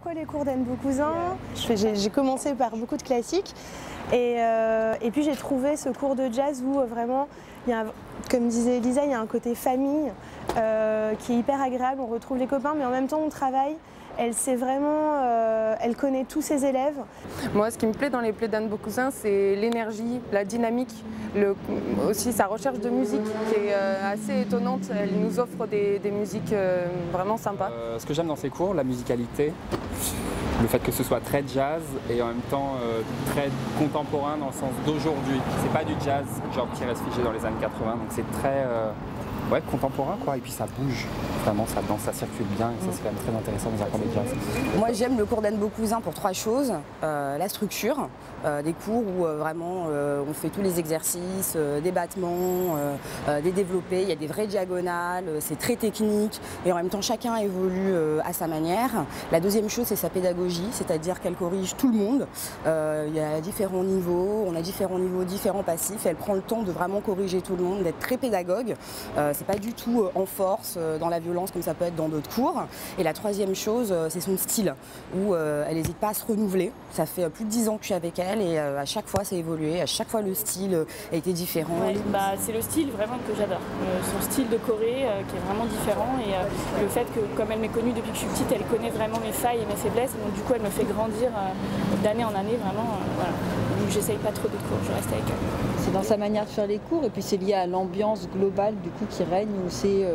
pourquoi les cours d'Anne Beaucousin? J'ai commencé par beaucoup de classiques et puis j'ai trouvé ce cours de jazz où vraiment, comme disait Elisa, il y a un côté famille qui est hyper agréable, on retrouve les copains mais en même temps on travaille. Elle sait vraiment, elle connaît tous ses élèves. Moi, ce qui me plaît dans les plaies d'Anne Beaucousin, c'est l'énergie, la dynamique, aussi sa recherche de musique qui est assez étonnante. Elle nous offre des musiques vraiment sympas. Ce que j'aime dans ces cours, la musicalité, le fait que ce soit très jazz et en même temps très contemporain dans le sens d'aujourd'hui. C'est pas du jazz genre qui reste figé dans les années 80, donc c'est très contemporain quoi, et puis ça bouge, vraiment ça danse, ça circule bien et ça c'est quand même très intéressant dans un cours de jazz. Moi j'aime le cours d'Anne Beaucousin pour trois choses, la structure, des cours où vraiment on fait tous les exercices, des battements, des développés, il y a des vraies diagonales, c'est très technique et en même temps chacun évolue à sa manière. La deuxième chose c'est sa pédagogie, c'est-à-dire qu'elle corrige tout le monde, il y a différents niveaux, on a différents niveaux, différents passifs, elle prend le temps de vraiment corriger tout le monde, d'être très pédagogue. C'est pas du tout en force, dans la violence comme ça peut être dans d'autres cours. Et la troisième chose, c'est son style, où elle n'hésite pas à se renouveler. Ça fait plus de 10 ans que je suis avec elle et à chaque fois ça a évolué, à chaque fois le style a été différent. Ouais, c'est le style vraiment que j'adore. Son style de choré qui est vraiment différent et le fait que comme elle m'est connue depuis que je suis petite, elle connaît vraiment mes failles et mes faiblesses. Et donc du coup elle me fait grandir d'année en année vraiment. Voilà. Donc j'essaye pas trop de cours, je reste avec elle. C'est dans sa manière de faire les cours et puis c'est lié à l'ambiance globale du coup qui règne où c'est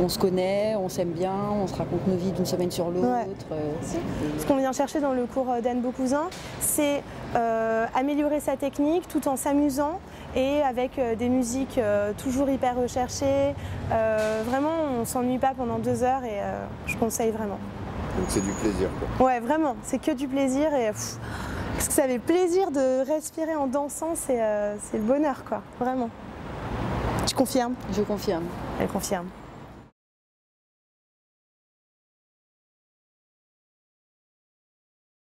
on se connaît, on s'aime bien, on se raconte nos vies d'une semaine sur l'autre. Ouais. Ce qu'on vient chercher dans le cours d'Anne Beaucousin, c'est améliorer sa technique tout en s'amusant et avec des musiques toujours hyper recherchées. Vraiment, on ne s'ennuie pas pendant 2 heures et je conseille vraiment. Donc c'est du plaisir quoi. Ouais, vraiment, c'est que du plaisir et parce que ça fait plaisir de respirer en dansant, c'est le bonheur quoi, vraiment. Tu confirmes? Je confirme. Elle confirme.